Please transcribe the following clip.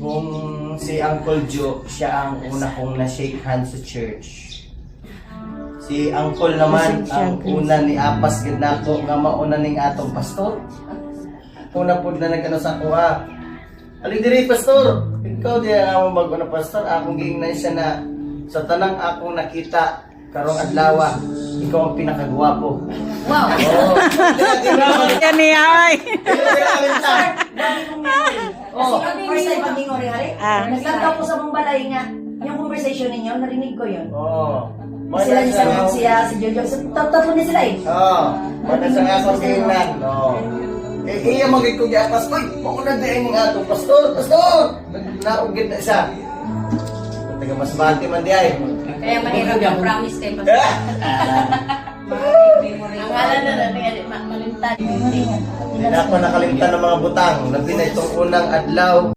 Kung si Uncle Joe, siya ang una kong na-shake hands sa church. Si Uncle naman, ang una ni Apas Gidnako, nga mauna ning atong pastor. Una po na nag-ano sa kuha. Aling diri, pastor! Ikaw di ang mag-una pastor. Akong giingnan siya na sa tanang akong nakita karong adlaw, ikaw ang pinakagwapo. Wow! Oo. Yan niya, ay. Kasi ang first time pag ngingori, hari, naglantaw ko sa mong balay nga, yung conversation ninyo, narinig ko yun. Oo. Sila ni Sarang, si Jojo, tatlo ni sila eh. Oo. Mana sa nga akong tingnan. Oo. Iya magiging apas, uy, mauna din yung atong pastor, pastor! Naugit na siya. Taga mas bati man di ay. Kaya mahirap yung promise kay Pastor. Ang ngalan na malintad. Hindi na ako nakalimutan ng mga butang. Labi na itong unang adlaw.